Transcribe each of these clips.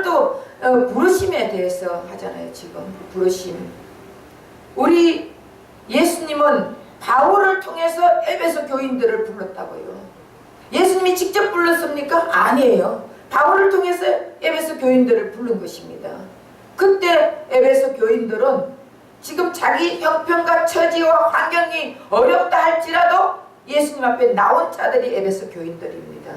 오늘 또 부르심에 대해서 하잖아요. 지금 부르심. 우리 예수님은 바울을 통해서 에베소 교인들을 불렀다고요. 예수님이 직접 불렀습니까? 아니에요. 바울을 통해서 에베소 교인들을 부른 것입니다. 그때 에베소 교인들은 지금 자기 형편과 처지와 환경이 어렵다 할지라도 예수님 앞에 나온 자들이 에베소 교인들입니다.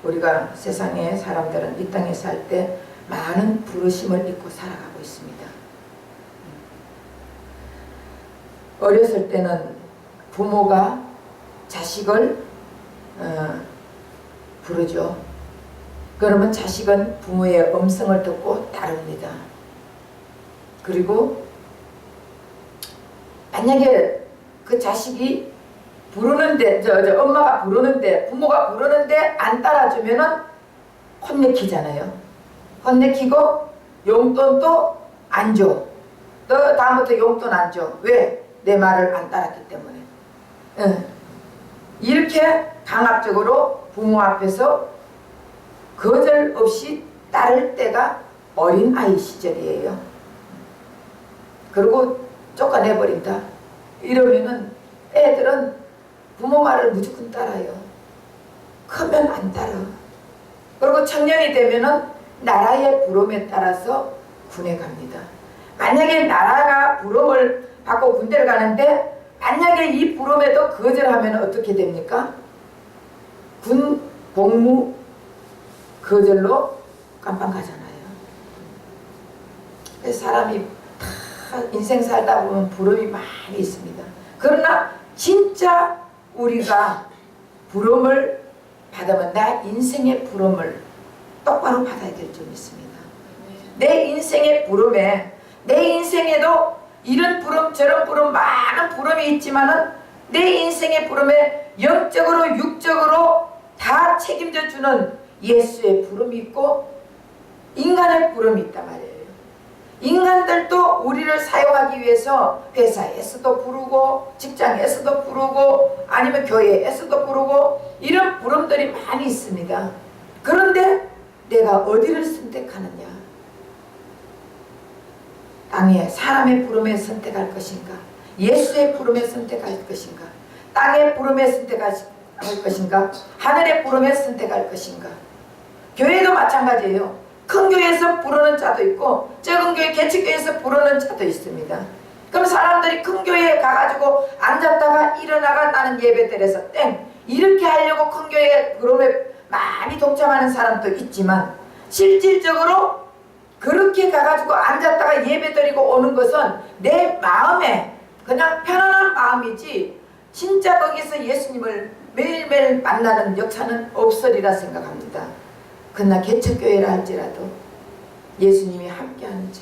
우리가 세상의 사람들은 이 땅에 살 때 많은 부르심을 잊고 살아가고 있습니다. 어렸을 때는 부모가 자식을 부르죠. 그러면 자식은 부모의 음성을 듣고 따릅니다. 그리고 만약에 그 자식이 부르는데 엄마가 부르는데 부모가 부르는데 안 따라주면은 혼내키잖아요. 혼내키고 용돈도 안 줘. 너 다음부터 용돈 안 줘. 왜? 내 말을 안 따랐기 때문에. 이렇게 강압적으로 부모 앞에서 거절 없이 따를 때가 어린 아이 시절이에요. 그리고 쫓아내버린다. 이러면은 애들은 부모 말을 무조건 따라요. 크면 안 따라. 그리고 청년이 되면은 나라의 부름에 따라서 군에 갑니다. 만약에 나라가 부름을 받고 군대를 가는데 만약에 이 부름에도 거절하면 어떻게 됩니까? 군 복무 거절로 깜빵 가잖아요. 그래서 사람이 다 인생 살다 보면 부름이 많이 있습니다. 그러나 진짜 우리가 부름을 받으면 나 인생의 부름을 똑바로 받아야 될 점이 있습니다. 내 인생의 부름에 내 인생에도 이런 부름 저런 부름 많은 부름이 있지만은 내 인생의 부름에 영적으로 육적으로 다 책임져 주는 예수의 부름이 있고 인간의 부름이 있단 말이에요. 인간들도 우리를 사용하기 위해서 회사에서도 부르고 직장에서도 부르고 아니면 교회에서도 부르고 이런 부름들이 많이 있습니다. 그런데 내가 어디를 선택하느냐? 땅에 사람의 부름에 선택할 것인가? 예수의 부름에 선택할 것인가? 땅의 부름에 선택할 것인가? 하늘의 부름에 선택할 것인가? 교회도 마찬가지예요. 큰 교회에서 부르는 자도 있고 작은 교회 개척교회에서 부르는 자도 있습니다. 그럼 사람들이 큰 교회에 가가지고 앉았다가 일어나가 나는 예배드려서 땡 이렇게 하려고 큰 교회 부름에 많이 동참하는 사람도 있지만 실질적으로 그렇게 가가지고 앉았다가 예배드리고 오는 것은 내 마음에 그냥 편안한 마음이지 진짜 거기서 예수님을 매일매일 만나는 역사는 없으리라 생각합니다. 그러나 개척교회라 할지라도 예수님이 함께하는 자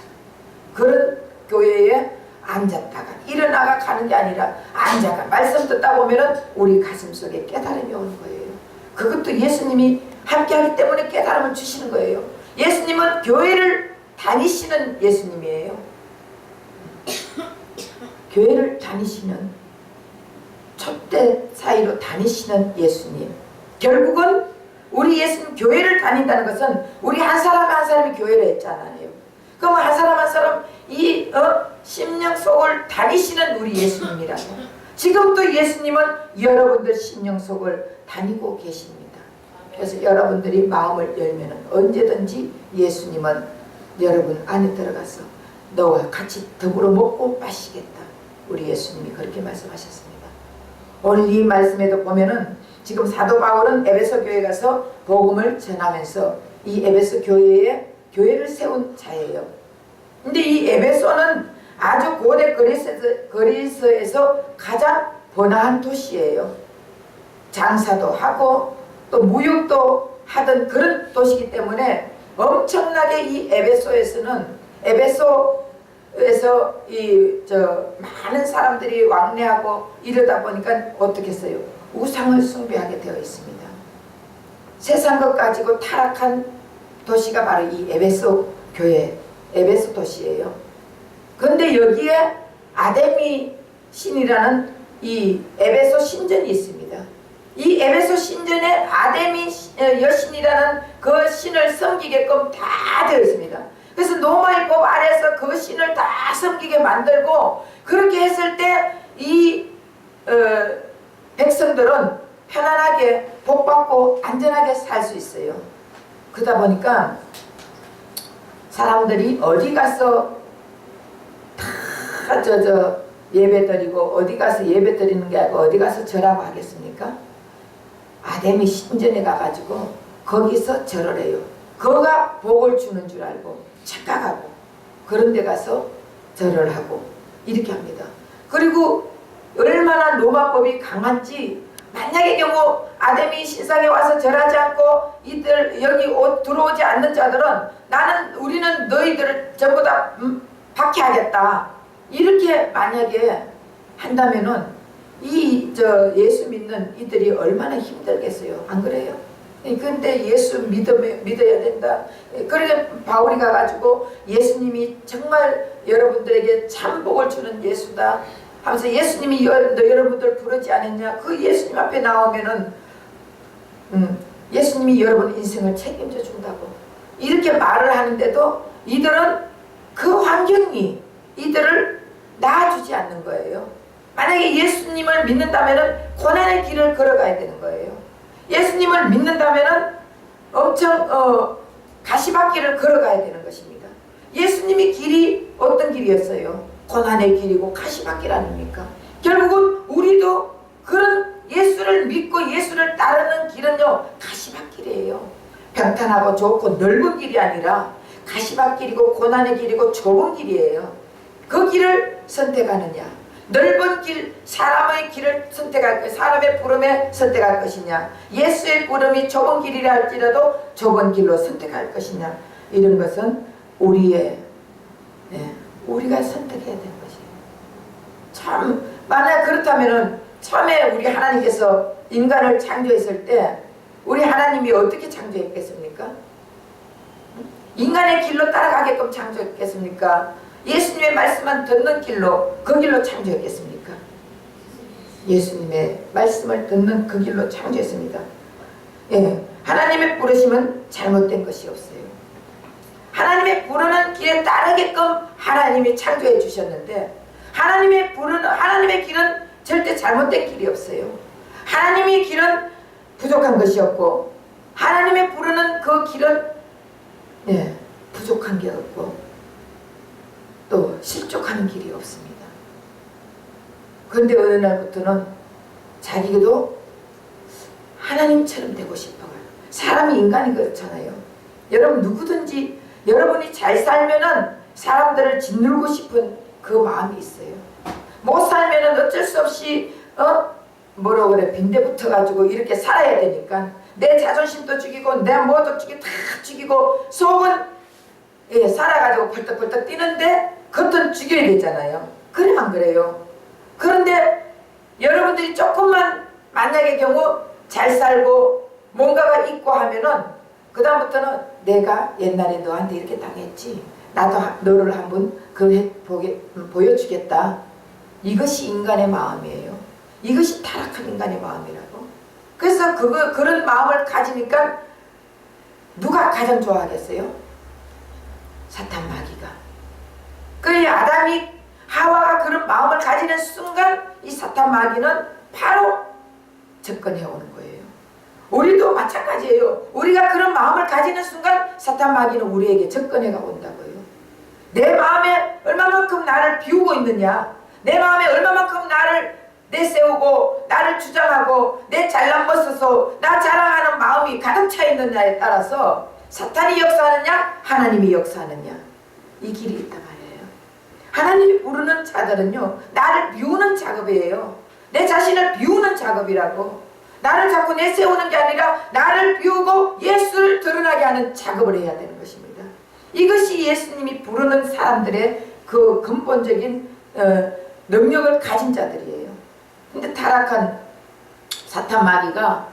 그런 교회에 앉았다가 일어나가 가는 게 아니라 앉아가 말씀 듣다 보면은 우리 가슴속에 깨달음이 오는 거예요. 그것도 예수님이 함께하기 때문에 깨달음을 주시는 거예요. 예수님은 교회를 다니시는 예수님이에요. 교회를 다니시는 촛대 사이로 다니시는 예수님. 결국은 우리 예수님 교회를 다닌다는 것은 우리 한 사람 한 사람이 교회를 했잖아요. 그럼 한 사람 한 사람 이 심령 속을 다니시는 우리 예수님이라고. 지금도 예수님은 여러분들 심령 속을 다니고 계십니다. 그래서 여러분들이 마음을 열면 언제든지 예수님은 여러분 안에 들어가서 너와 같이 더불어 먹고 마시겠다. 우리 예수님이 그렇게 말씀하셨습니다. 오늘 이 말씀에도 보면은 지금 사도 바울은 에베소 교회에 가서 복음을 전하면서 이 에베소 교회에 교회를 세운 자예요. 근데 이 에베소는 아주 고대 그리스에서 가장 번화한 도시예요. 장사도 하고 또 무역도 하던 그런 도시이기 때문에 엄청나게 이 에베소에서 많은 사람들이 왕래하고 이러다 보니까 어떻게 했어요? 우상을 숭배하게 되어 있습니다. 세상 것 가지고 타락한 도시가 바로 이 에베소 교회, 에베소 도시예요. 그런데 여기에 아데미 신이라는 이 에베소 신전이 있습니다. 이 에베소 신전에 아데미 여신이라는 그 신을 섬기게끔 다 되어 있습니다. 그래서 노마의법 아래에서 그 신을 다 섬기게 만들고, 그렇게 했을 때 이 백성들은 편안하게 복받고 안전하게 살 수 있어요. 그러다 보니까 사람들이 어디 가서 다 예배 드리고, 어디 가서 예배 드리는 게 아니고 어디 가서 절하고 하겠습니까? 아데미 신전에 가가지고 거기서 절을 해요. 거가 복을 주는 줄 알고 착각하고 그런 데 가서 절을 하고 이렇게 합니다. 그리고 얼마나 로마법이 강한지, 만약의 경우 아데미 신상에 와서 절하지 않고 이들 여기 들어오지 않는 자들은 우리는 너희들을 전부 다 박해하겠다, 이렇게 만약에 한다면은 예수 믿는 이들이 얼마나 힘들겠어요. 안 그래요? 근데 예수 믿어야 된다. 그러니까 바울이 가가지고 예수님이 정말 여러분들에게 참 복을 주는 예수다 하면서, 예수님이 여러분들 부르지 않았냐, 그 예수님 앞에 나오면은 예수님이 여러분 인생을 책임져 준다고 이렇게 말을 하는데도 이들은 그 환경이 이들을 낳아주지 않는 거예요. 만약에 예수님을 믿는다면은 고난의 길을 걸어가야 되는 거예요. 예수님을 믿는다면은 엄청 가시밭길을 걸어가야 되는 것입니다. 예수님이 길이 어떤 길이었어요? 고난의 길이고 가시밭길 아닙니까? 결국은 우리도 그런 예수를 믿고 예수를 따르는 길은요, 가시밭길이에요. 평탄하고 좋고 넓은 길이 아니라 가시밭길이고 고난의 길이고 좁은 길이에요. 그 길을 선택하느냐, 넓은 길, 사람의 길을 선택할, 사람의 부름에 선택할 것이냐, 예수의 부름이 좁은 길이라 할지라도 좁은 길로 선택할 것이냐, 이런 것은 우리가 선택해야 되는 것이에요. 참, 만약 그렇다면은 처음에 우리 하나님께서 인간을 창조했을 때 우리 하나님이 어떻게 창조했겠습니까? 인간의 길로 따라가게끔 창조했겠습니까? 예수님의 말씀만 듣는 길로, 그 길로 창조했겠습니까? 예수님의 말씀을 듣는 그 길로 창조했습니다. 하나님의 부르심은 잘못된 것이 없어요. 하나님의 부르는 길에 따르게끔 하나님이 창조해 주셨는데, 하나님의 길은 절대 잘못된 길이 없어요. 하나님의 길은 부족한 것이 없고, 하나님의 부르는 그 길은 부족한 게 없고 또 실족하는 길이 없습니다. 그런데 어느 날부터는 자기도 하나님처럼 되고 싶어요. 사람이 인간이 그렇잖아요. 여러분 누구든지 여러분이 잘 살면은 사람들을 짓누르고 싶은 그 마음이 있어요. 못 살면은 어쩔 수 없이 뭐라 그래, 빈대 붙어가지고 이렇게 살아야 되니까 내 자존심도 죽이고 내 뭐도 죽이고 다 죽이고 속은 살아가지고 벌떡벌떡 뛰는데 겉은 죽여야 되잖아요. 그래 안 그래요? 그런데 여러분들이 조금만 만약의 경우 잘 살고 뭔가가 있고 하면은 그 다음부터는 내가 옛날에 너한테 이렇게 당했지, 나도 너를 한번 보여주겠다. 이것이 인간의 마음이에요. 이것이 타락한 인간의 마음이라고. 그래서 그런 마음을 가지니까 누가 가장 좋아하겠어요? 사탄 마귀가. 그래, 아담이 하와가 그런 마음을 가지는 순간 이 사탄 마귀는 바로 접근해 오는 거예요. 우리도 마찬가지예요. 우리가 그런 마음을 가지는 순간 사탄 마귀는 우리에게 접근해가 온다고요. 내 마음에 얼마만큼 나를 비우고 있느냐, 내 마음에 얼마만큼 나를 내세우고 나를 주장하고 내 잘난 멋으로 나 자랑하는 마음이 가득 차 있느냐에 따라서 사탄이 역사하느냐 하나님이 역사하느냐, 이 길이 있단 말이에요. 하나님이 부르는 자들은요, 나를 비우는 작업이에요. 내 자신을 비우는 작업이라고. 나를 자꾸 내세우는 게 아니라 나를 비우고 예수를 드러나게 하는 작업을 해야 되는 것입니다. 이것이 예수님이 부르는 사람들의 그 근본적인 능력을 가진 자들이에요. 근데 타락한 사탄 마귀가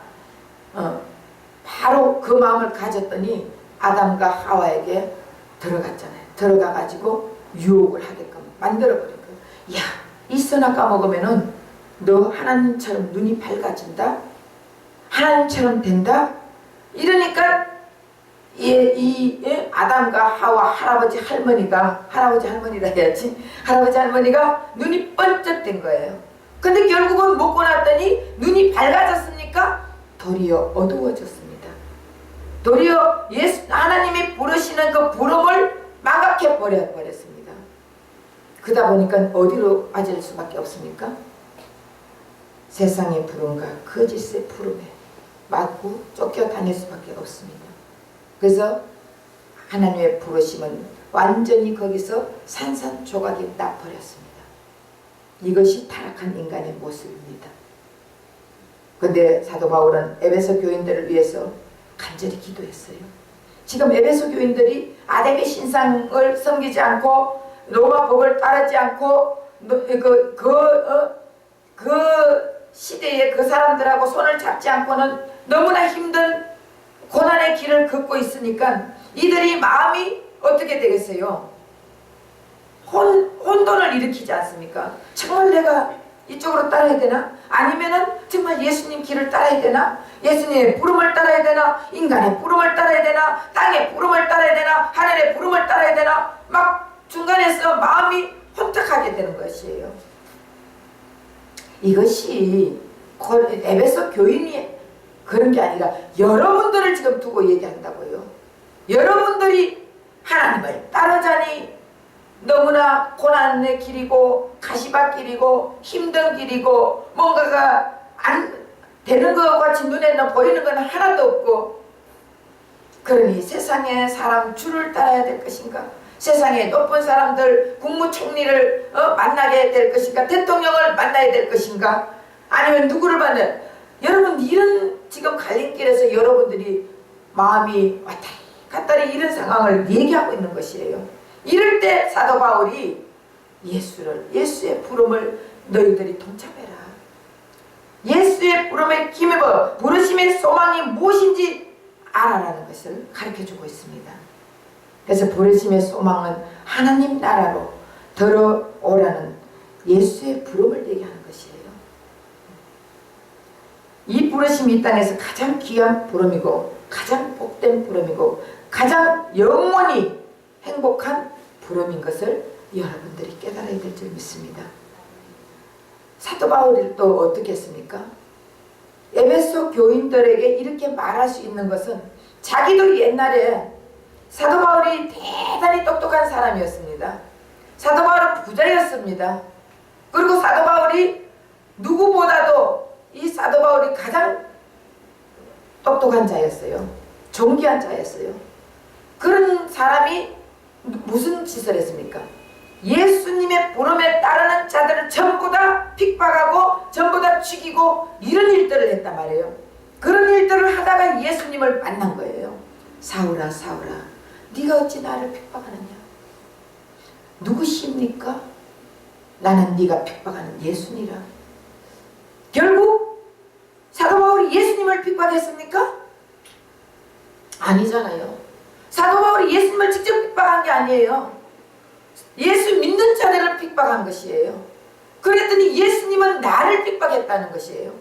바로 그 마음을 가졌더니 아담과 하와에게 들어갔잖아요. 들어가가지고 유혹을 하게끔 만들어버린 거예요. 야, 이 선악 까먹으면은 너 하나님처럼 눈이 밝아진다? 하나님처럼 된다? 이러니까 아담과 하와 할아버지 할머니라 해야지. 할아버지 할머니가 눈이 번쩍 된 거예요. 근데 결국은 먹고 났더니 눈이 밝아졌습니까? 도리어 어두워졌습니다. 도리어 하나님이 부르시는 그 부름을 망각해 버렸습니다. 그러다 보니까 어디로 빠질 수밖에 없습니까? 세상의 부름과 거짓의 부름에 맞고 쫓겨다닐 수밖에 없습니다. 그래서 하나님의 부르심은 완전히 거기서 산산조각이 나버렸습니다. 이것이 타락한 인간의 모습입니다. 그런데 사도 바울은 에베소 교인들을 위해서 간절히 기도했어요. 지금 에베소 교인들이 아담의 신상을 섬기지 않고 로마 법을 따르지 않고 그 시대에 그 사람들하고 손을 잡지 않고는 너무나 힘든 고난의 길을 걷고 있으니까 이들이 마음이 어떻게 되겠어요? 혼돈을 일으키지 않습니까? 정말 내가 이쪽으로 따라야 되나? 아니면은 정말 예수님 길을 따라야 되나? 예수님의 부름을 따라야 되나? 인간의 부름을 따라야 되나? 땅의 부름을 따라야 되나? 하늘의 부름을 따라야 되나? 막 중간에서 마음이 혼탁하게 되는 것이에요. 이것이 에베소 교인이 그런 게 아니라 여러분들을 지금 두고 얘기한다고요. 여러분들이 하나님을 따르자니 너무나 고난의 길이고 가시밭길이고 힘든 길이고 뭔가가 안 되는 것 같이 눈에는 보이는 건 하나도 없고, 그러니 세상의 사람 줄을 따라야 될 것인가? 세상의 높은 사람들 국무총리를 만나게 될 것인가? 대통령을 만나야 될 것인가? 아니면 누구를 만나? 여러분, 이런 지금 갈림길에서 여러분들이 마음이 왔다리 갔다리 이런 상황을 얘기하고 있는 것이에요. 이럴 때 사도 바울이 예수의 부름을 너희들이 동참해라. 예수의 부름에 힘입어 부르심의 소망이 무엇인지 알아라는 것을 가르쳐주고 있습니다. 그래서 부르심의 소망은 하나님 나라로 들어오라는 예수의 부름을 얘기하는 것이에요. 이 부르심이 이 땅에서 가장 귀한 부름이고 가장 복된 부름이고 가장 영원히 행복한 부름인 것을 여러분들이 깨달아야 될 줄 믿습니다. 사도 바울이 또 어떻게 했습니까? 에베소 교인들에게 이렇게 말할 수 있는 것은 자기도 옛날에 사도 바울이 대단히 똑똑한 사람이었습니다. 사도 바울은 부자였습니다. 그리고 사도 바울이 누구보다도 이 사도 바울이 가장 똑똑한 자였어요. 존귀한 자였어요. 그런 사람이 무슨 짓을 했습니까? 예수님의 부름에 따르는 자들을 전부 다 핍박하고 전부 다 죽이고 이런 일들을 했단 말이에요. 그런 일들을 하다가 예수님을 만난 거예요. 사울아 사울아 네가 어찌 나를 핍박하느냐? 누구십니까? 나는 네가 핍박하는 예수니라. 결국 사도 바울이 예수님을 핍박했습니까? 아니잖아요. 사도 바울이 예수님을 직접 핍박한 게 아니에요. 예수 믿는 자들을 핍박한 것이에요. 그랬더니 예수님은 나를 핍박했다는 것이에요.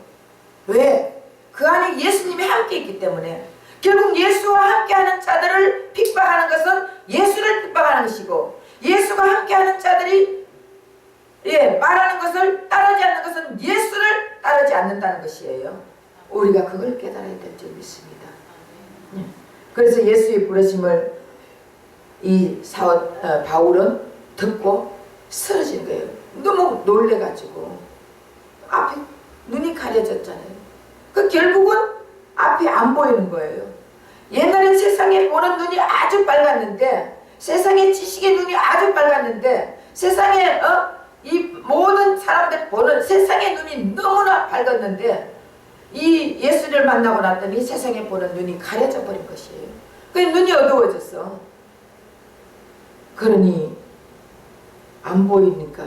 왜? 그 안에 예수님이 함께 있기 때문에. 결국 예수와 함께하는 자들을 핍박하는 것은 예수를 핍박하는 것이고, 예수가 함께하는 자들이 말하는 것을 따르지 않는 것은 예수를 따르지 않는다는 것이에요. 우리가 그걸 깨달아야 될 줄 믿습니다. 그래서 예수의 부르심을 이 바울은 듣고 쓰러진 거예요. 너무 놀래가지고 앞에 눈이 가려졌잖아요. 그 결국은 앞이 안 보이는 거예요. 옛날엔 세상에 보는 눈이 아주 빨랐는데, 세상의 지식의 눈이 아주 빨랐는데, 세상에 이 모든 사람들 보는 세상의 눈이 너무나 밝았는데, 이 예수를 만나고 났더니 세상에 보는 눈이 가려져 버린 것이에요. 그 눈이 어두워졌어. 그러니 안 보이니까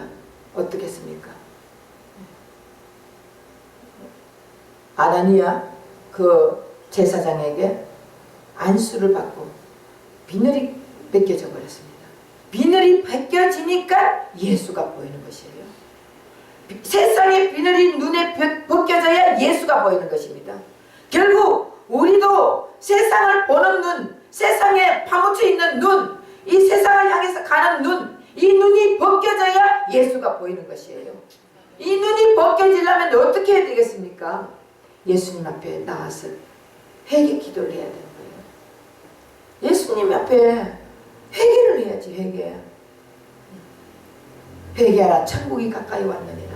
어떻게 했습니까? 아나니아 그 제사장에게 안수를 받고 비늘이 벗겨져 버렸습니다. 비늘이 벗겨지니까 예수가 보이는 것이에요. 세상의 비늘이 눈에 벗겨져야 예수가 보이는 것입니다. 결국 우리도 세상을 보는 눈, 세상에 파묻혀 있는 눈, 이 세상을 향해서 가는 눈, 이 눈이 벗겨져야 예수가 보이는 것이에요. 이 눈이 벗겨지려면 어떻게 해야 되겠습니까? 예수님 앞에 나와서 회개 기도를 해야 되는 거예요. 예수님 앞에 회개를 해야지. 회개하라 천국이 가까이 왔느니라.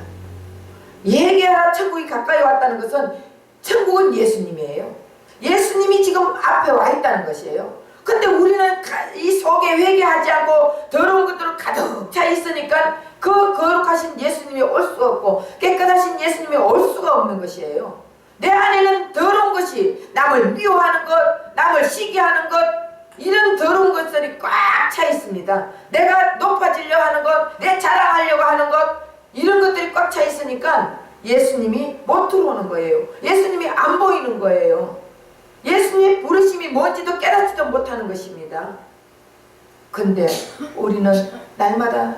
회개하라 천국이 가까이 왔다는 것은 천국은 예수님이에요. 예수님이 지금 앞에 와 있다는 것이에요. 근데 우리는 이 속에 회개하지 않고 더러운 것들로 가득 차 있으니까 그 거룩하신 예수님이 올 수 없고 깨끗하신 예수님이 올 수가 없는 것이에요. 내 안에는 더러운 것이, 남을 미워하는 것, 남을 시기하는 것, 이런 더러운 것들이 꽉 차 있습니다. 내가 높아지려 하는 것, 내 자랑하려고 하는 것, 이런 것들이 꽉 차 있으니까 예수님이 못 들어오는 거예요. 예수님이 안 보이는 거예요. 예수님의 부르심이 뭔지도 깨닫지도 못하는 것입니다. 근데 우리는 날마다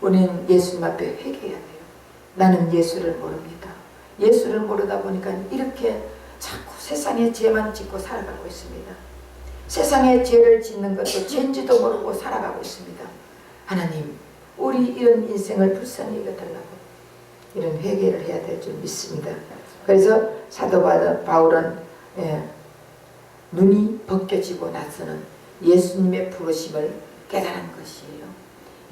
우리는 예수님 앞에 회개해야 돼요. 나는 예수를 모릅니다. 예수를 모르다 보니까 이렇게 자꾸 세상의 죄만 짓고 살아가고 있습니다. 세상의 죄를 짓는 것도 죄인지도 모르고 살아가고 있습니다. 하나님, 우리 이런 인생을 불쌍히 여겨달라고 이런 회개를 해야 될 줄 믿습니다. 그래서 사도 바울은 눈이 벗겨지고 나서는 예수님의 부르심을 깨달은 것이에요.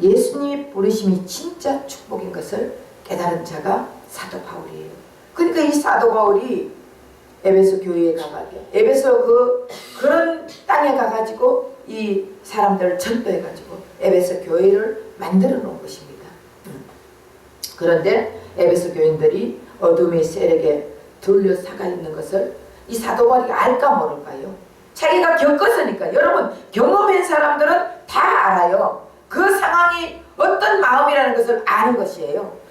예수님의 부르심이 진짜 축복인 것을 깨달은 자가 사도 바울이에요. 그러니까 이 사도 바울이 에베소 교회에 가가지고 에베소 그런 땅에 가가지고 이 사람들을 전도해가지고 에베소 교회를 만들어 놓은 것입니다. 그런데 에베소 교인들이 어둠의 세력에 둘러싸가 있는 것을 이 사도 바울이 알까 모를까요? 자기가 겪었으니까. 여러분, 경험한 사람들은 다 알아요. 그 상황이 어떤 마음이라는 것을 아는 것이에요.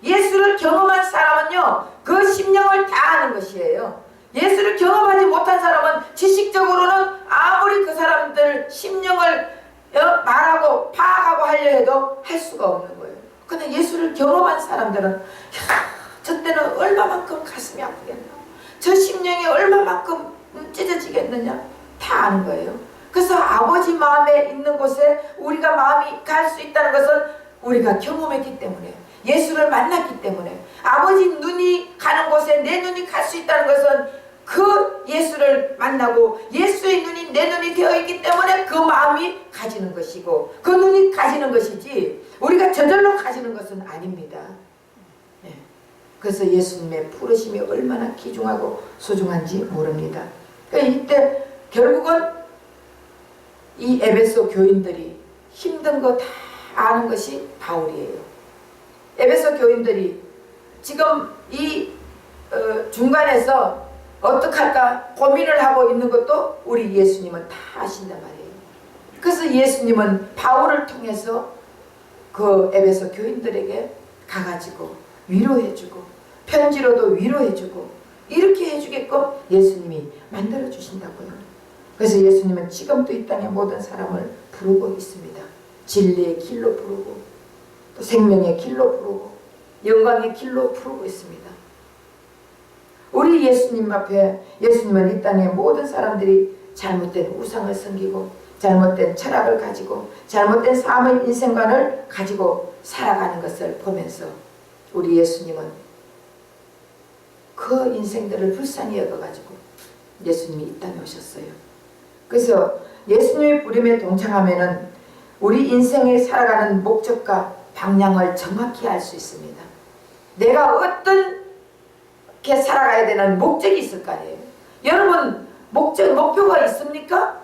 예수를 경험한 사람은요, 그 심령을 다 아는 것이에요. 예수를 경험하지 못한 사람은 지식적으로는 아무리 그 사람들 심령을 말하고 파악하고 하려 해도 할 수가 없는 거예요. 근데 예수를 경험한 사람들은 저 때는 얼마만큼 가슴이 아프겠나, 저 심령이 얼마만큼 찢어지겠느냐, 다 아는 거예요. 그래서 아버지 마음에 있는 곳에 우리가 마음이 갈 수 있다는 것은 우리가 경험했기 때문에, 예수를 만났기 때문에, 아버지 눈이 가는 곳에 내 눈이 갈 수 있다는 것은 그 예수를 만나고 예수의 눈이 내 눈이 되어 있기 때문에 그 마음이 가지는 것이고 그 눈이 가지는 것이지 우리가 저절로 가지는 것은 아닙니다. 그래서 예수님의 부르심이 얼마나 귀중하고 소중한지 모릅니다. 그러니까 이때 결국은 이 에베소 교인들이 힘든 거 다 아는 것이 바울이에요. 에베소 교인들이 지금 이 중간에서 어떻게 할까 고민을 하고 있는 것도 우리 예수님은 다 아신단 말이에요. 그래서 예수님은 바울을 통해서 그 에베소 교인들에게 가가지고 위로해주고 편지로도 위로해주고 이렇게 해주게끔 예수님이 만들어 주신다고요. 그래서 예수님은 지금도 이 땅의 모든 사람을 부르고 있습니다. 진리의 길로 부르고 또 생명의 길로 부르고 영광의 길로 부르고 있습니다. 우리 예수님 앞에 예수님은 이 땅의 모든 사람들이 잘못된 우상을 섬기고 잘못된 철학을 가지고 잘못된 삶의 인생관을 가지고 살아가는 것을 보면서 우리 예수님은 그 인생들을 불쌍히 여겨가지고 예수님이 이 땅에 오셨어요. 그래서 예수님의 부름에 동참하면은 우리 인생에 살아가는 목적과 방향을 정확히 알 수 있습니다. 내가 어떻게 살아가야 되는 목적이 있을 거 아니에요. 여러분 목표가 있습니까?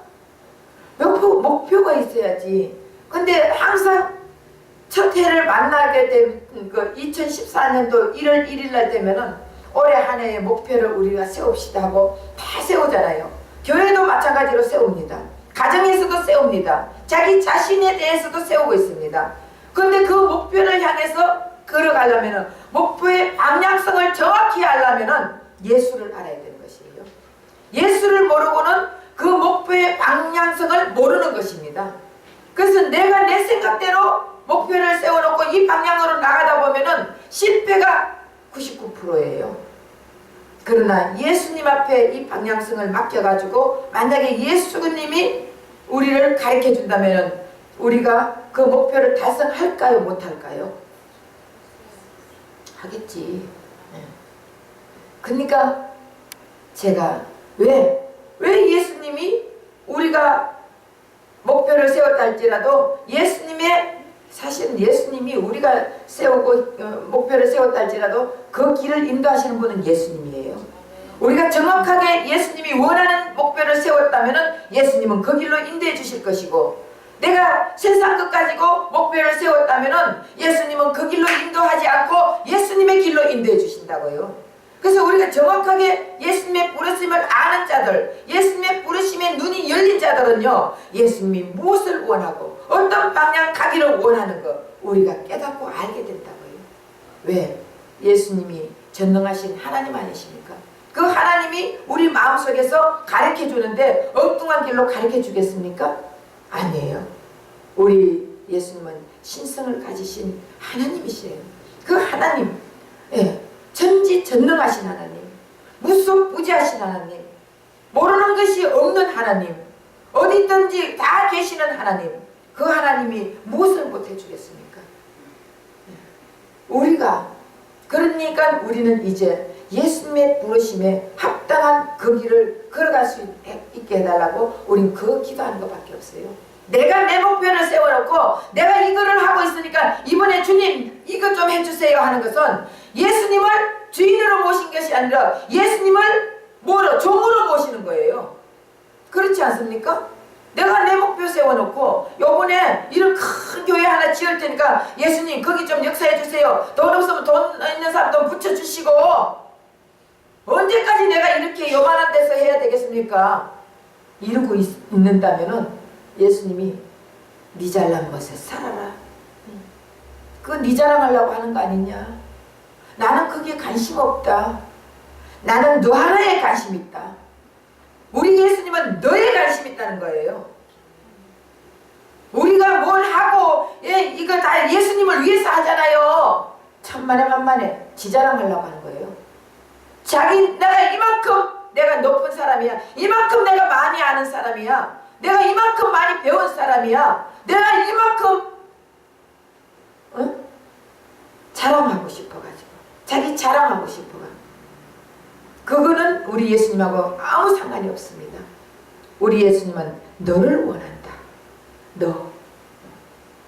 목표가 있어야지. 근데 항상 첫 해를 만나게 된 그 2014년도 1월 1일 날 되면은 올해 한 해의 목표를 우리가 세웁시다 하고 다 세우잖아요. 교회도 마찬가지로 세웁니다. 가정에서도 세웁니다. 자기 자신에 대해서도 세우고 있습니다. 그런데 그 목표를 향해서 걸어가려면 목표의 방향성을 정확히 알려면 예수를 알아야 되는 것이에요. 예수를 모르고는 그 목표의 방향성을 모르는 것입니다. 그래서 내가 내 생각대로 목표를 세워놓고 이 방향으로 나가다 보면은 실패가 99%예요. 그러나 예수님 앞에 이 방향성을 맡겨가지고 만약에 예수님이 우리를 가르쳐 준다면 우리가 그 목표를 달성할까요? 못할까요? 하겠지. 그러니까 제가 왜 예수님이 우리가 목표를 세웠다 할지라도 사실은 예수님이 우리가 목표를 세웠다 할지라도 그 길을 인도하시는 분은 예수님이에요. 우리가 정확하게 예수님이 원하는 목표를 세웠다면 예수님은 그 길로 인도해 주실 것이고, 내가 세상 것 가지고 목표를 세웠다면 예수님은 그 길로 인도하지 않고 예수님의 길로 인도해 주신다고요. 그래서 우리가 정확하게 예수님의 부르심을 아는 자들, 예수님의 부르심에 눈이 열린 자들은요, 예수님이 무엇을 원하고 어떤 방향 가기를 원하는 것 우리가 깨닫고 알게 된다고요. 왜? 예수님이 전능하신 하나님 아니십니까? 그 하나님이 우리 마음속에서 가르쳐 주는데 엉뚱한 길로 가르쳐 주겠습니까? 아니에요. 우리 예수님은 신성을 가지신 하나님이시에요. 그 하나님, 전지전능하신 하나님, 무소부지하신 하나님, 모르는 것이 없는 하나님, 어디 있든지 다 계시는 하나님, 그 하나님이 무엇을 못해 주겠습니까? 그러니까 우리는 이제 예수님의 부르심에 합당한 그 길을 걸어갈 수 있게 해달라고 우린 그 기도하는 것밖에 없어요. 내가 내 목표를 세워놓고 내가 이거를 하고 있으니까 이번에 주님 이것 좀 해주세요 하는 것은 예수님을 주인으로 모신 것이 아니라 예수님을 종으로 모시는 거예요. 그렇지 않습니까? 내가 내 목표 세워놓고 요번에 이런 큰 교회 하나 지을 테니까 예수님 거기 좀 역사해 주세요. 돈 없으면 돈 있는 사람 돈 붙여주시고, 언제까지 내가 이렇게 요만한 데서 해야 되겠습니까? 이러고 있는다면은 예수님이 네 잘난 것에 살아라. 그거 네 자랑하려고 하는 거 아니냐? 나는 거기에 관심 없다. 나는 너 하나에 관심 있다. 우리 예수님은 너에 관심 있다는 거예요. 우리가 뭘 하고 이거 다 예수님을 위해서 하잖아요. 천만에 만만에 지 자랑하려고 하는 거예요. 내가 이만큼 내가 높은 사람이야. 이만큼 내가 많이 아는 사람이야. 내가 이만큼 많이 배운 사람이야. 내가 이만큼 자랑하고 싶어가지고 자기 자랑하고 싶어가. 그거는 우리 예수님하고 아무 상관이 없습니다. 우리 예수님은 너를 원한다.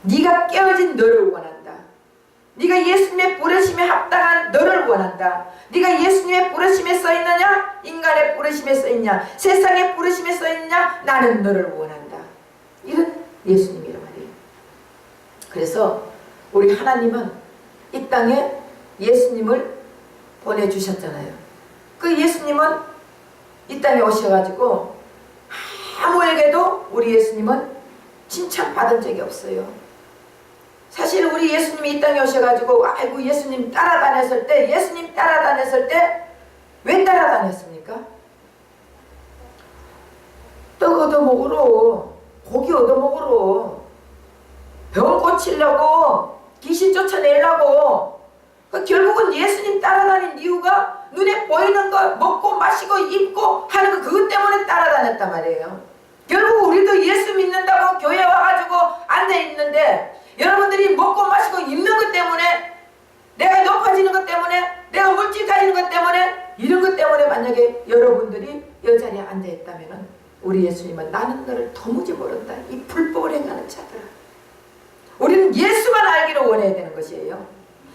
네가 깨어진 너를 원한다. 네가 예수님의 부르심에 합당한 너를 원한다. 네가 예수님의 부르심에 써있느냐? 인간의 부르심에 써있냐? 세상의 부르심에 써있느냐? 나는 너를 원한다. 이런 예수님이란 말이에요. 그래서 우리 하나님은 이 땅에 예수님을 보내주셨잖아요. 그 예수님은 이 땅에 오셔가지고 아무에게도 우리 예수님은 칭찬받은 적이 없어요. 사실 우리 예수님이 이 땅에 오셔가지고 아이고 예수님 따라다녔을 때 왜 따라다녔습니까? 떡 얻어먹으러, 고기 얻어먹으러, 병 고치려고, 귀신 쫓아내려고. 결국은 예수님 따라다닌 이유가 눈에 보이는 거 먹고 마시고 입고 하는 거 그것 때문에 따라다녔단 말이에요. 결국 우리도 예수 믿는다고 교회 와가지고 앉아있는데 여러분들이 먹고 마시고 입는 것 때문에, 내가 높아지는 것 때문에, 내가 물질 가지는 것 때문에, 이런 것 때문에 만약에 여러분들이 이 자리에 앉아있다면 우리 예수님은 나는 너를 도무지 모른다. 이 불법을 행하는 자들아. 우리는 예수만 알기를 원해야 되는 것이에요.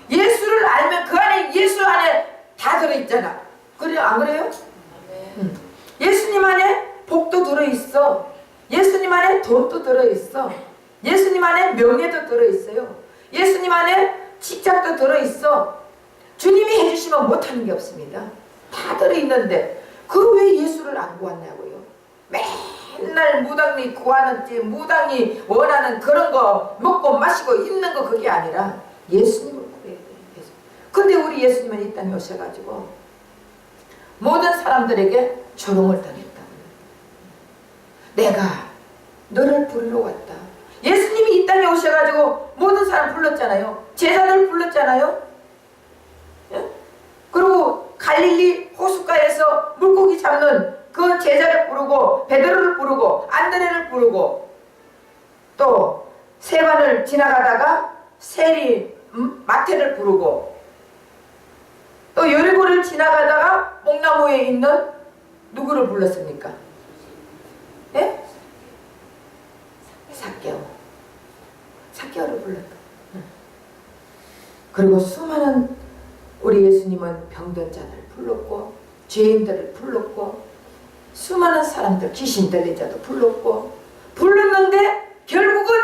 예수를 알면 그 안에 예수 안에 다 들어있잖아. 그래요? 안 그래요? 예수님 안에 복도 들어있어. 예수님 안에 돈도 들어있어. 예수님 안에 명예도 들어있어요. 예수님 안에 직장도 들어있어. 주님이 해주시면 못하는 게 없습니다. 다 들어있는데 그 왜 예수를 안 구하냐고요. 맨날 무당이 구하는지 무당이 원하는 그런 거 먹고 마시고 입는 거 그게 아니라 예수님을 구해야 돼요. 근데 우리 예수님은 이 땅에 오셔가지고 모든 사람들에게 조롱을 당했다. 내가 너를 부르러 왔다. 예수님이 이 땅에 오셔가지고 모든 사람 불렀잖아요. 제자들 불렀잖아요. 예? 그리고 갈릴리 호숫가에서 물고기 잡는 그 제자를 부르고 베드로를 부르고 안드레를 부르고 또 세반을 지나가다가 세리 마태를 부르고 또 여리고를 지나가다가 뽕나무에 있는 누구를 불렀습니까? 예? 삭개오를 불렀다. 그리고 수많은 우리 예수님은 병든 자들을 불렀고 죄인들을 불렀고 수많은 사람들 귀신 들린 자도 불렀고 불렀는데 결국은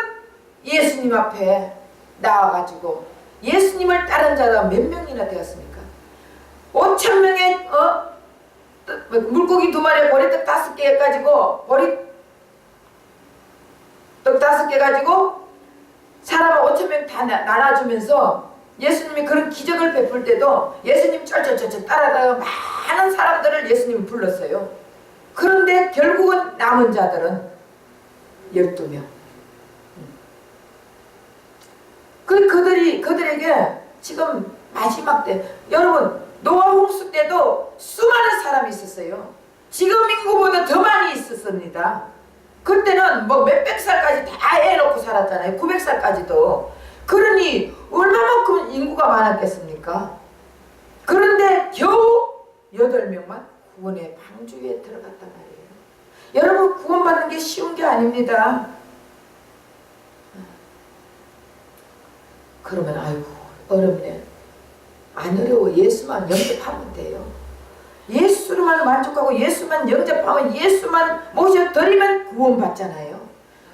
예수님 앞에 나와가지고 예수님을 따른 자가 몇 명이나 되었습니까? 5,000명의 물고기 2마리에 보리떡 5개 가지고 보리떡 5개 가지고 사람 5,000명 다 나눠주면서 예수님이 그런 기적을 베풀 때도 예수님 쩔쩔쩔쩔 따라다가 많은 사람들을 예수님이 불렀어요. 그런데 결국은 남은 자들은 12명. 그들에게 지금 마지막 때 여러분 노아 홍수 때도 수많은 사람이 있었어요. 지금 인구보다 더 많이 있었습니다. 그때는 뭐 몇백 살까지 다 애 놓고 살았잖아요. 900살까지도. 그러니 얼마만큼 인구가 많았겠습니까? 그런데 겨우 8명만 구원의 방주에 들어갔단 말이에요. 여러분 구원받는 게 쉬운 게 아닙니다. 그러면 아이고 어렵네. 안 어려워. 예수만 영접하면 돼요. 예수로만 만족하고 예수만 영접하면 예수만 모셔드리면 구원받잖아요.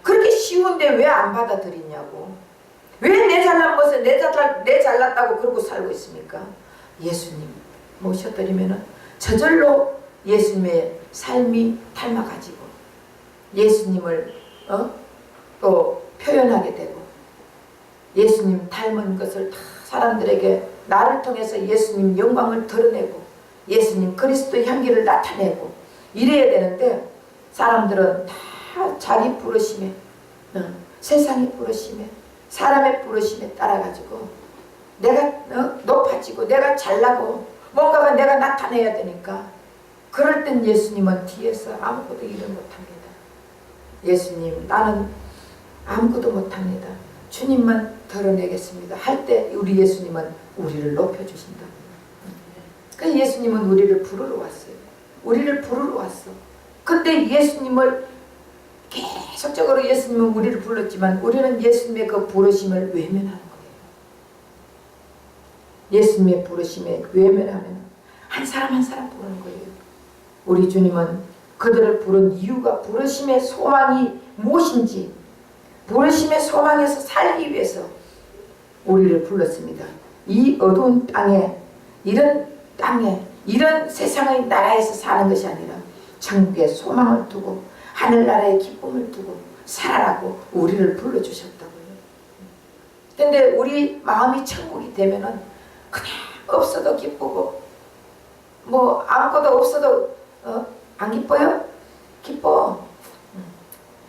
그렇게 쉬운데 왜 안 받아들이냐고. 왜 내 잘난 것을 내 잘났다고 그러고 살고 있습니까? 예수님 모셔드리면 저절로 예수님의 삶이 닮아가지고 예수님을 또 표현하게 되고 예수님 닮은 것을 다 사람들에게 나를 통해서 예수님 영광을 드러내고 예수님 그리스도의 향기를 나타내고 이래야 되는데 사람들은 다 자기 부르심에 세상의 부르심에 사람의 부르심에 따라가지고 내가 높아지고 내가 잘나고 뭔가가 내가 나타내야 되니까 그럴 땐 예수님은 뒤에서 아무것도 일을 못합니다. 예수님 나는 아무것도 못합니다. 주님만 드러내겠습니다. 할 때 우리 예수님은 우리를 높여주신다. 그래서 예수님은 우리를 부르러 왔어요. 우리를 부르러 왔어. 근데 예수님을 계속적으로 예수님은 우리를 불렀지만 우리는 예수님의 그 부르심을 외면하는 거예요. 예수님의 부르심에 외면하면 한 사람 한 사람 부르는 거예요. 우리 주님은 그들을 부른 이유가 부르심의 소망이 무엇인지 부르심의 소망에서 살기 위해서 우리를 불렀습니다. 이 어두운 땅에 이런 세상의 나라에서 사는 것이 아니라 천국의 소망을 두고 하늘나라의 기쁨을 두고 살아라고 우리를 불러주셨다고요. 근데 우리 마음이 천국이 되면은 그냥 없어도 기쁘고 뭐 아무것도 없어도 안 기뻐요? 기뻐.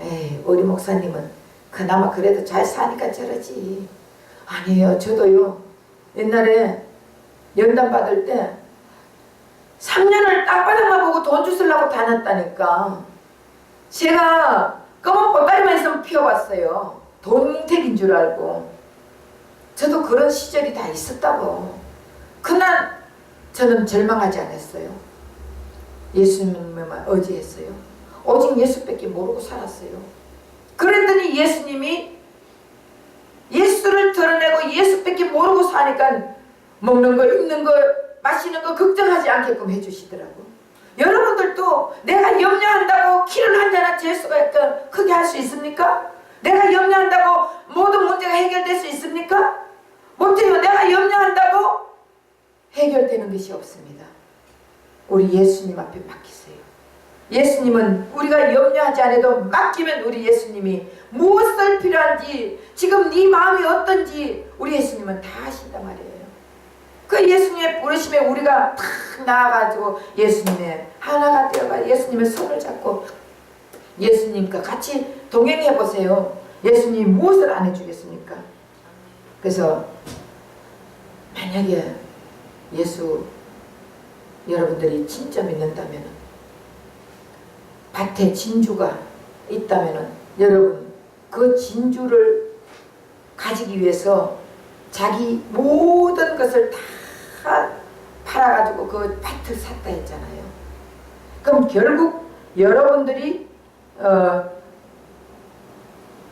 에이 우리 목사님은 그나마 그래도 잘 사니까 저러지. 아니에요. 저도요 옛날에 연단 받을 때 3년을 땅바닥만 보고 돈 주스려고 다녔다니까. 제가 검은 보따리만 있으면 피워봤어요. 돈택인 줄 알고. 저도 그런 시절이 다 있었다고. 그날 저는 절망하지 않았어요. 예수님만 의지했어요. 오직 예수밖에 모르고 살았어요. 그랬더니 예수님이 예수를 드러내고 예수밖에 모르고 사니까 먹는 거 입는 거 마시는 거 걱정하지 않게끔 해주시더라고. 여러분들도 내가 염려한다고 키를 한 잔 재수가 크게 할 수 있습니까? 내가 염려한다고 모든 문제가 해결될 수 있습니까? 못해요. 내가 염려한다고 해결되는 것이 없습니다. 우리 예수님 앞에 맡기세요. 예수님은 우리가 염려하지 않아도 맡기면 우리 예수님이 무엇을 필요한지 지금 네 마음이 어떤지 우리 예수님은 다 아신단 말이에요. 그 예수님의 부르심에 우리가 탁 나아가지고 예수님의 하나가 되어가 예수님의 손을 잡고 예수님과 같이 동행해 보세요. 예수님이 무엇을 안 해주겠습니까? 그래서 만약에 예수 여러분들이 진짜 믿는다면, 밭에 진주가 있다면 여러분 그 진주를 가지기 위해서 자기 모든 것을 다 팔아가지고 그 밭을 샀다 했잖아요. 그럼 결국 여러분들이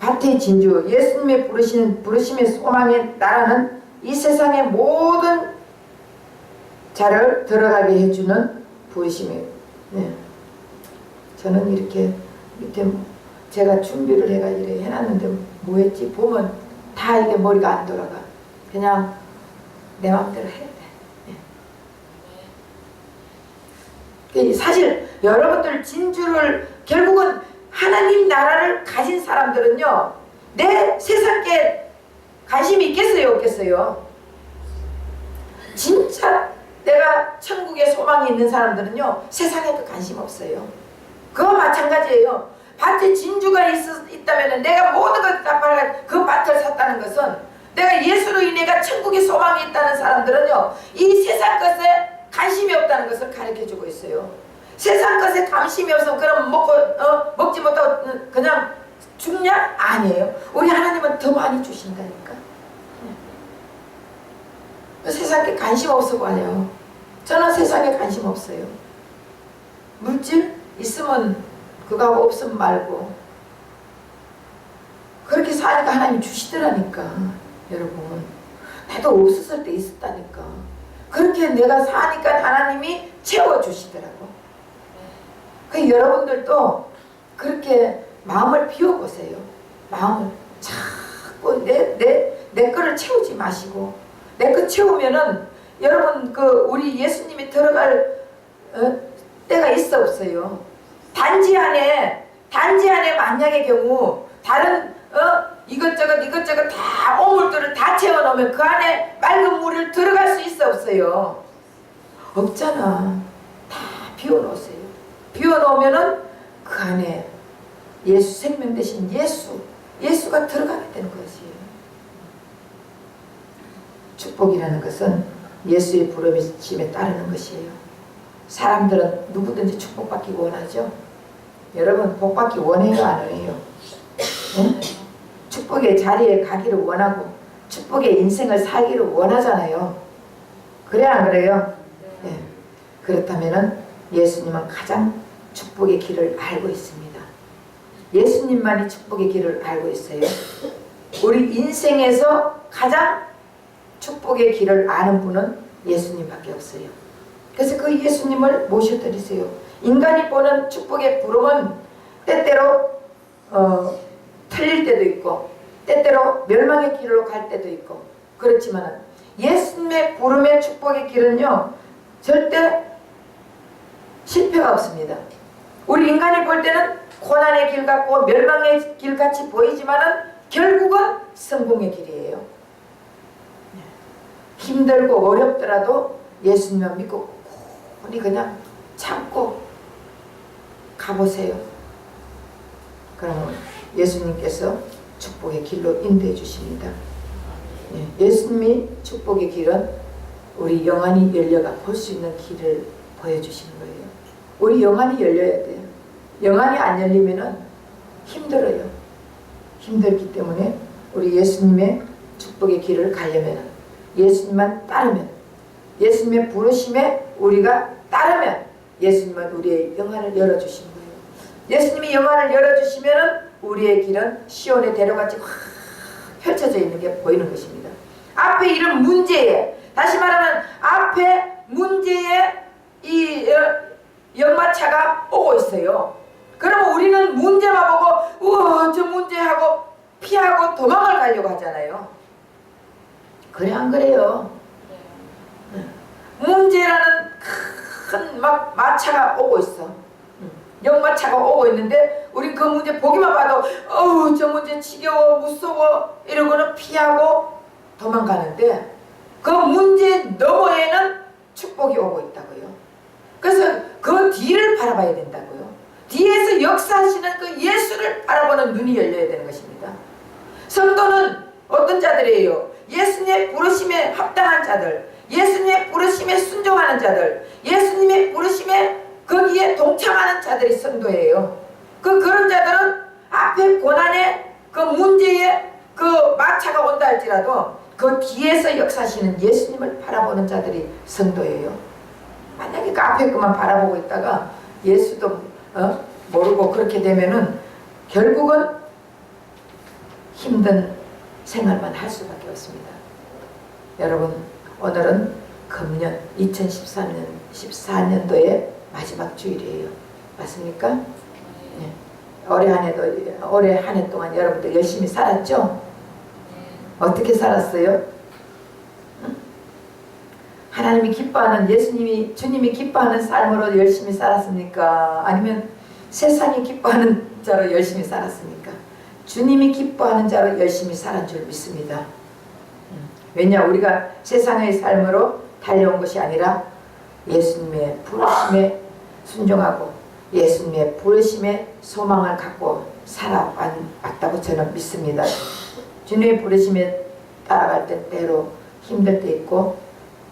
밭의 진주, 예수님의 부르심의 소망의 나라는 이 세상의 모든 자를 들어가게 해주는 부르심이에요. 네. 저는 이렇게 밑에 제가 준비를 해가 이래 해놨는데 뭐했지 보면 다 이게 머리가 안 돌아가. 그냥 내 마음대로 해야 돼. 네. 사실 여러분들 진주를 결국은 하나님 나라를 가진 사람들은요, 내 세상에 관심이 있겠어요, 없겠어요? 진짜 내가 천국에 소망이 있는 사람들은요, 세상에도 관심 없어요. 그거 마찬가지예요. 밭에 진주가 있다면 내가 모든 걸 다 팔아 그 밭을 샀다는 것은 내가 예수로 인해가 천국에 소망이 있다는 사람들은요, 이 세상 것에 관심이 없다는 것을 가르쳐주고 있어요. 세상 것에 관심이 없으면 그럼 먹지 못하고 그냥 죽냐? 아니에요. 우리 하나님은 더 많이 주신다니까. 세상에 관심 없어 하네요. 저는 세상에 관심 없어요. 물질 있으면 그거하고 없으면 말고 그렇게 사니까 하나님 주시더라니까. 여러분 나도 없었을 때 있었다니까. 그렇게 내가 사니까 하나님이 채워주시더라고. 그 여러분들도 그렇게 마음을 비워보세요. 마음을 자꾸 내 거를 채우지 마시고, 내 거 채우면은 여러분 우리 예수님이 들어갈 때가 있어 없어요. 단지 안에 만약의 경우 다른 이것저것 다 오물들을 다 채워놓으면 그 안에 맑은 물을 들어갈 수 있어 없어요? 없잖아. 다 비워놓으세요. 비워놓으면은 그 안에 예수 생명 대신 예수가 들어가게 되는 것이에요. 축복이라는 것은 예수의 부르심에 따르는 것이에요. 사람들은 누구든지 축복받기 원하죠. 여러분 복받기 원해요, 안 원해요? 네? 축복의 자리에 가기를 원하고 축복의 인생을 살기를 원하잖아요. 그래 안 그래요? 네. 그렇다면은 예수님은 가장 축복의 길을 알고 있습니다. 예수님만이 축복의 길을 알고 있어요. 우리 인생에서 가장 축복의 길을 아는 분은 예수님밖에 없어요. 그래서 그 예수님을 모셔드리세요. 인간이 보는 축복의 부름은 때때로 틀릴 때도 있고 때때로 멸망의 길로 갈 때도 있고, 그렇지만 예수님의 부름의 축복의 길은요 절대 실패가 없습니다. 우리 인간이 볼 때는 고난의 길 같고 멸망의 길 같이 보이지만은 결국은 성공의 길이에요. 힘들고 어렵더라도 예수님을 믿고 우리 그냥 참고 가보세요. 그러면 예수님께서 축복의 길로 인도해 주십니다. 예수님이 축복의 길은 우리 영안이 열려가 볼 수 있는 길을 보여주시는 거예요. 우리 영안이 열려야 돼요. 영안이 안 열리면은 힘들어요. 힘들기 때문에 우리 예수님의 축복의 길을 가려면 예수님만 따르면, 예수님의 부르심에 우리가 따르면 예수님은 우리의 영안을 열어주시는 거예요. 예수님이 영안을 열어주시면 우리의 길은 시온의 대로같이 확 펼쳐져 있는 게 보이는 것입니다. 앞에 이런 문제에, 다시 말하면 앞에 문제에 이 연마차가 오고 있어요. 그러면 우리는 문제만 보고 우와 저 문제하고 피하고 도망을 가려고 하잖아요. 그래 안 그래요? 문제라는 큰 마차가 오고 있어. 연마차가 오고 있는데 우린 그 문제 보기만 봐도 어우 저 문제 지겨워 무서워 이러고는 피하고 도망가는데, 그 문제 너머에는 축복이 오고 있다고요. 그래서 그 뒤를 바라봐야 된다고요. 뒤에서 역사하시는 그 예수를 바라보는 눈이 열려야 되는 것입니다. 성도는 어떤 자들이에요? 예수님의 부르심에 합당한 자들, 예수님의 부르심에 순종하는 자들, 예수님의 부르심에 거기에 동참하는 자들이 성도예요. 그런 자들은 앞에 고난의 그 문제에 그 마차가 온다 할지라도 그 뒤에서 역사하시는 예수님을 바라보는 자들이 성도예요. 만약에 그 앞에 것만 바라보고 있다가 예수도 모르고 그렇게 되면은 결국은 힘든 생활만 할 수밖에 없습니다. 여러분, 오늘은 금년 2014년도의 마지막 주일이에요. 맞습니까? 네. 올해 한 해 동안 여러분들 열심히 살았죠? 어떻게 살았어요? 응? 하나님이 기뻐하는, 주님이 기뻐하는 삶으로 열심히 살았습니까? 아니면 세상이 기뻐하는 자로 열심히 살았습니까? 주님이 기뻐하는 자로 열심히 살은 줄 믿습니다. 왜냐, 우리가 세상의 삶으로 달려온 것이 아니라 예수님의 부르심에 순종하고 예수님의 부르심에 소망을 갖고 살아왔다고 저는 믿습니다. 주님의 부르심에 따라갈 때 때로 힘들 때 있고,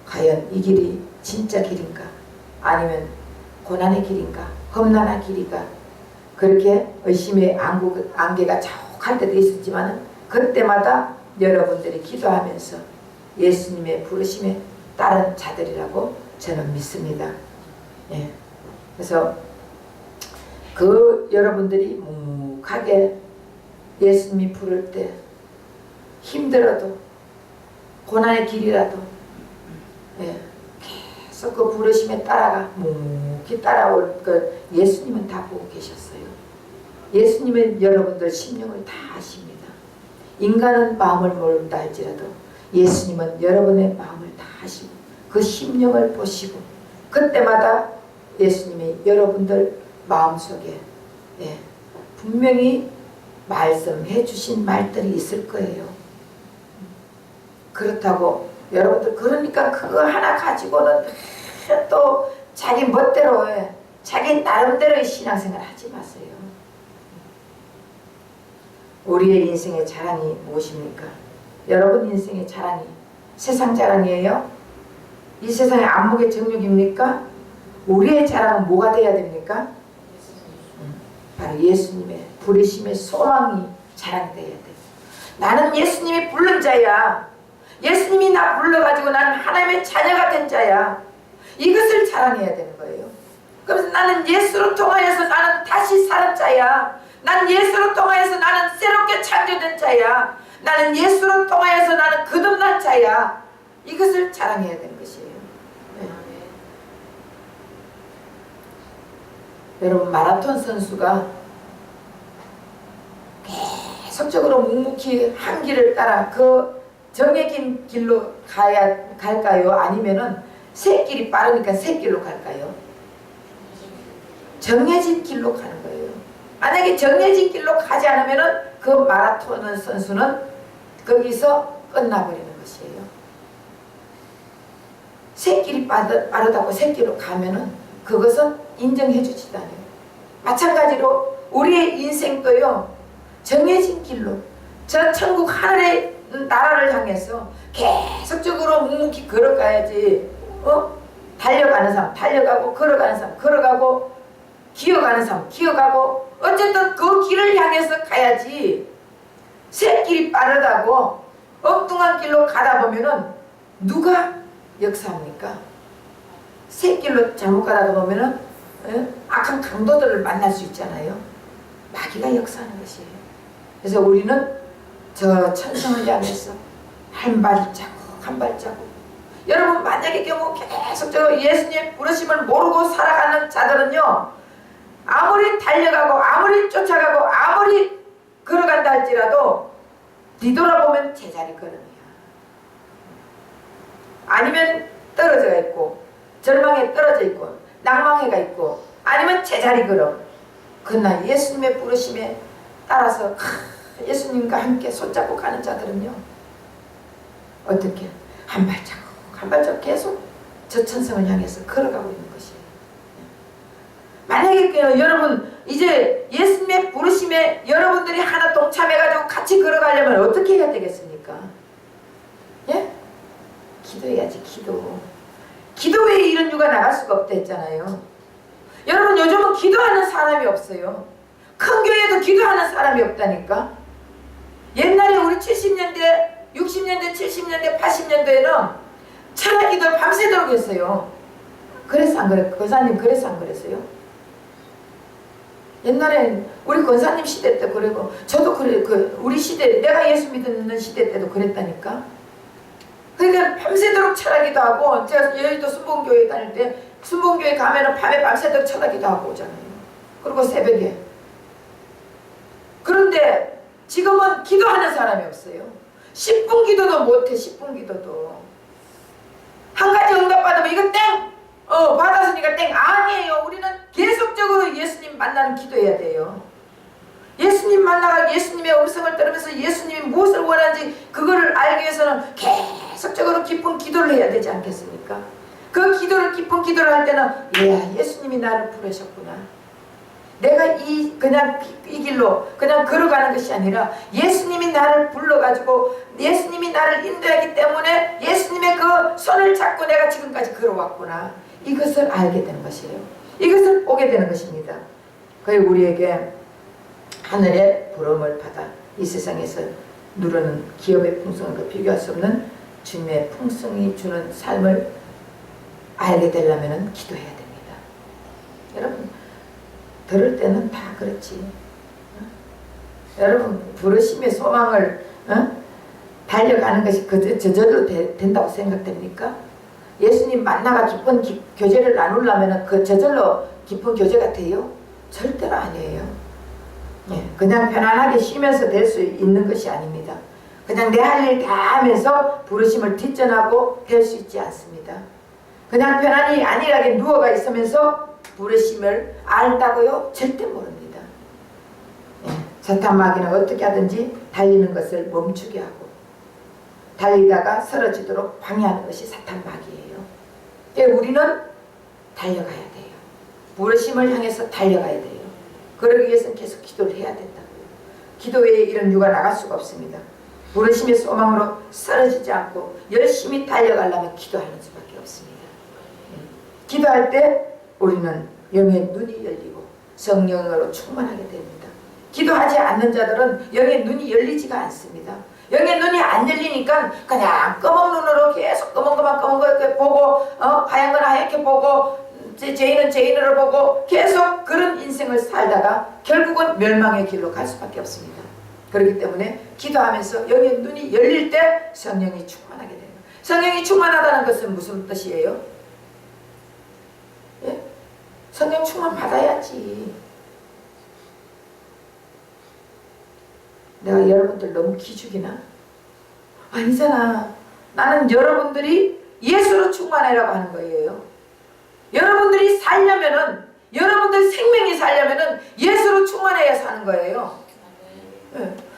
과연 이 길이 진짜 길인가, 아니면 고난의 길인가, 험난한 길인가, 그렇게 의심의 안개가 자욱할 때도 있었지만 그때마다 여러분들이 기도하면서 예수님의 부르심에 따른 자들이라고 저는 믿습니다. 예. 그래서 여러분들이 묵묵하게 예수님이 부를 때 힘들어도 고난의 길이라도 계속 그 부르심에 따라가 묵묵히 따라올 그 예수님은 다 보고 계셨어요. 예수님은 여러분들 심령을 다 아십니다. 인간은 마음을 모른다 할지라도 예수님은 여러분의 마음을 다 아시고 그 심령을 보시고 그때마다 예수님이 여러분들 마음속에 분명히 말씀해 주신 말들이 있을 거예요. 그렇다고 여러분들 그러니까 그거 하나 가지고는 또 자기 멋대로 자기 나름대로의 신앙생활 하지 마세요. 우리의 인생의 자랑이 무엇입니까? 여러분 인생의 자랑이 세상 자랑이에요? 이 세상의 안목의 정욕입니까? 우리의 자랑은 뭐가 돼야 됩니까? 바로 예수님의 부르심의 소망이 자랑이 돼야 돼요. 나는 예수님이 부른 자야. 예수님이 나 불러가지고 나는 하나님의 자녀가 된 자야. 이것을 자랑해야 되는 거예요. 그래서 나는 예수로 통하여서 나는 다시 사는 자야. 난 예수로 통하여서 나는 새롭게 창조된 자야. 나는 예수로 통하여서 나는 거듭난 자야. 이것을 자랑해야 되는 것이에요. 여러분, 마라톤 선수가 계속적으로 묵묵히 한 길을 따라 그 정해진 길로 갈까요? 아니면은 새 길이 빠르니까 새 길로 갈까요? 정해진 길로 가는 거예요. 만약에 정해진 길로 가지 않으면은 그 마라톤 선수는 거기서 끝나버리는 것이에요. 새 길이 빠르다고 새 길로 가면은 그것은 인정해 주지도 않아요. 마찬가지로 우리의 인생도요, 정해진 길로 저 천국 하늘의 나라를 향해서 계속적으로 묵묵히 걸어가야지. 달려가는 사람 달려가고, 걸어가는 사람 걸어가고, 기어가는 사람 기어가고, 어쨌든 그 길을 향해서 가야지. 새 길이 빠르다고 엉뚱한 길로 가다 보면은 누가 역사합니까? 새 길로 잘못 가다 보면은 악한 강도들을 만날 수 있잖아요. 마귀가 역사하는 것이에요. 그래서 우리는 저 천성을 향해서 한 발자국 한 발자국. 여러분, 만약의 경우 계속적으로 예수님의 부르심을 모르고 살아가는 자들은요, 아무리 달려가고 아무리 쫓아가고 아무리 걸어간다 할지라도 뒤돌아보면 제자리 걸음이야. 아니면 떨어져 있고 절망에 떨어져 있고 낭망해가 있고, 아니면 제자리 걸음. 그러나 예수님의 부르심에 따라서 예수님과 함께 손잡고 가는 자들은요, 어떻게 한 발자국 한 발자국 계속 저 천성을 향해서 걸어가고 있는 것이에요. 만약에 여러분 이제 예수님의 부르심에 여러분들이 하나 동참해가지고 같이 걸어가려면 어떻게 해야 되겠습니까? 예? 기도해야지. 기도에 이런 유가 나갈 수가 없다 했잖아요. 여러분 요즘은 기도하는 사람이 없어요. 큰 교회도 기도하는 사람이 없다니까. 옛날에 우리 70년대 60년대 70년대 80년대에는 철야 기도를 밤새도록 했어요. 그래서 안 그랬어요? 권사님 그래서 안 그랬어요? 옛날에 우리 권사님 시대 때 그러고 저도 그래. 우리 시대 내가 예수 믿는 시대 때도 그랬다니까. 그러니까 밤새도록 철야기도 하고 제가 여의도 순복음교회 다닐 때 순복음교회 가면은 밤에 밤새도록 철야기도 하고 오잖아요. 그리고 새벽에. 그런데 지금은 기도하는 사람이 없어요. 10분 기도도 못해. 10분 기도도. 한 가지 응답 받으면 이거 땡! 받았으니까 땡! 아니에요. 우리는 계속적으로 예수님 만나는 기도해야 돼요. 예수님 만나가 예수님의 음성을 들으면서 예수님이 무엇을 원하는지 그거를 알기 위해서는 계속적으로 깊은 기도를 해야 되지 않겠습니까? 그 기도를 깊은 기도를 할 때는 예수님이 나를 부르셨구나. 내가 그냥 이 길로 그냥 걸어가는 것이 아니라 예수님이 나를 불러가지고 예수님이 나를 인도하기 때문에 예수님의 그 손을 잡고 내가 지금까지 걸어왔구나. 이것을 알게 되는 것이에요. 이것을 보게 되는 것입니다. 그리고 우리에게 하늘의 부름을 받아 이 세상에서 누르는 기업의 풍성과 비교할 수 없는 주님의 풍성이 주는 삶을 알게 되려면 기도해야 됩니다. 여러분 들을 때는 다 그렇지. 여러분 부르심의 소망을 달려가는 것이 저절로 된다고 생각됩니까? 예수님 만나가 깊은 교제를 나누려면 그 저절로 깊은 교제가 돼요? 절대로 아니에요. 그냥 편안하게 쉬면서 될 수 있는 것이 아닙니다. 그냥 내 할 일 다 하면서 부르심을 뒷전하고 될 수 있지 않습니다. 그냥 편안히 안일하게 누워가 있으면서 부르심을 안다고요? 절대 모릅니다. 사탄 마귀는 어떻게 하든지 달리는 것을 멈추게 하고 달리다가 쓰러지도록 방해하는 것이 사탄 마귀예요. 우리는 달려가야 돼요. 부르심을 향해서 달려가야 돼요. 그러기 위해서는 계속 기도를 해야 된다고요. 기도 외에 이런 유가 나갈 수가 없습니다. 부르심의 소망으로 쓰러지지 않고 열심히 달려가려면 기도하는 수밖에 없습니다. 기도할 때 우리는 영의 눈이 열리고 성령으로 충만하게 됩니다. 기도하지 않는 자들은 영의 눈이 열리지가 않습니다. 영의 눈이 안 열리니까 그냥 검은 눈으로 계속 검은 보고 하얀 건 하얗게 보고 죄인은 죄인으로 보고 계속 그런 인생을 살다가 결국은 멸망의 길로 갈 수밖에 없습니다. 그렇기 때문에 기도하면서 영의 눈이 열릴 때 성령이 충만하게 됩니다. 성령이 충만하다는 것은 무슨 뜻이에요? 성령 충만 받아야지. 내가 여러분들 너무 기죽이나? 아니잖아. 나는 여러분들이 예수로 충만하라고 하는 거예요. 여러분들이 살려면은 여러분들 생명이 살려면은 예수로 충만해야 사는 거예요.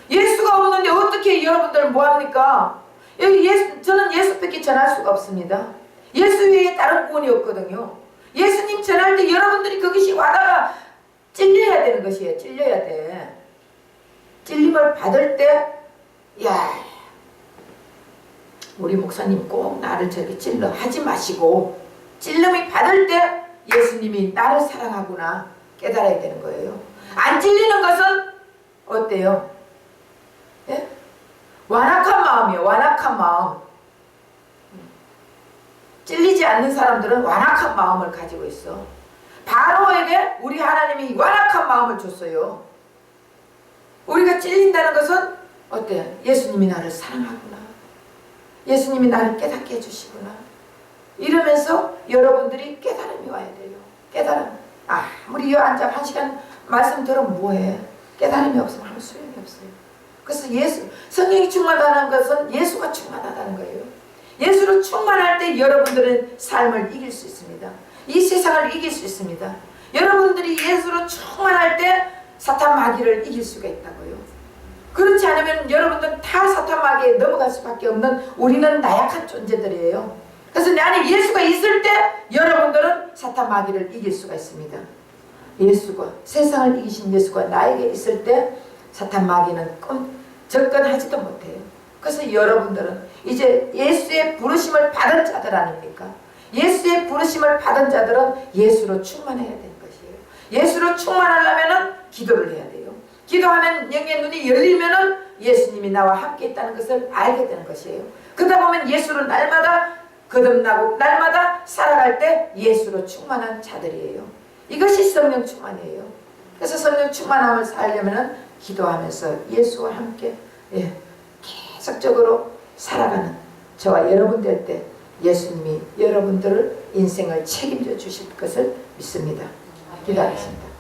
예수가 없는데 어떻게 여러분들 뭐합니까? 저는 예수밖에 전할 수가 없습니다. 예수 외에 다른 구원이 없거든요. 예수님 전할 때 여러분들이 그것이 와다가 찔려야 되는 것이에요. 찔려야 돼. 찔림을 받을 때 우리 목사님 꼭 나를 저렇게 찔러 하지 마시고 찔림이 받을 때 예수님이 나를 사랑하구나 깨달아야 되는 거예요. 안 찔리는 것은 어때요? 완악한 마음이에요. 완악한 마음. 찔리지 않는 사람들은 완악한 마음을 가지고 있어. 바로에게 우리 하나님이 완악한 마음을 줬어요. 우리가 찔린다는 것은 어때요? 예수님이 나를 사랑하구나. 예수님이 나를 깨닫게 해주시구나. 이러면서 여러분들이 깨달음이 와야 돼요. 깨달음. 아무리 앉아 1시간 말씀 들으면 뭐해? 깨달음이 없으면 아무 소용이 없어요. 그래서 성령이 충만하다는 것은 예수가 충만하다는 거예요. 예수로 충만할 때 여러분들은 삶을 이길 수 있습니다. 이 세상을 이길 수 있습니다. 여러분들이 예수로 충만할 때 사탄 마귀를 이길 수가 있다고요. 그렇지 않으면 여러분들은 다 사탄 마귀에 넘어갈 수밖에 없는 우리는 나약한 존재들이에요. 그래서 내 안에 예수가 있을 때 여러분들은 사탄 마귀를 이길 수가 있습니다. 예수가 세상을 이기신 예수가 나에게 있을 때 사탄 마귀는 접근하지도 못해요. 그래서 여러분들은 이제 예수의 부르심을 받은 자들 아닙니까? 예수의 부르심을 받은 자들은 예수로 충만해야 되는 것이에요. 예수로 충만하려면 기도를 해야 돼요. 기도하면 영의 눈이 열리면은 예수님이 나와 함께 있다는 것을 알게 되는 것이에요. 그러다 보면 예수로 날마다 거듭나고 날마다 살아갈 때 예수로 충만한 자들이에요. 이것이 성령 충만이에요. 그래서 성령 충만함을 살려면 기도하면서 예수와 함께 계속적으로 살아가는 저와 여러분 될 때 예수님이 여러분들을 인생을 책임져 주실 것을 믿습니다. 기도하겠습니다.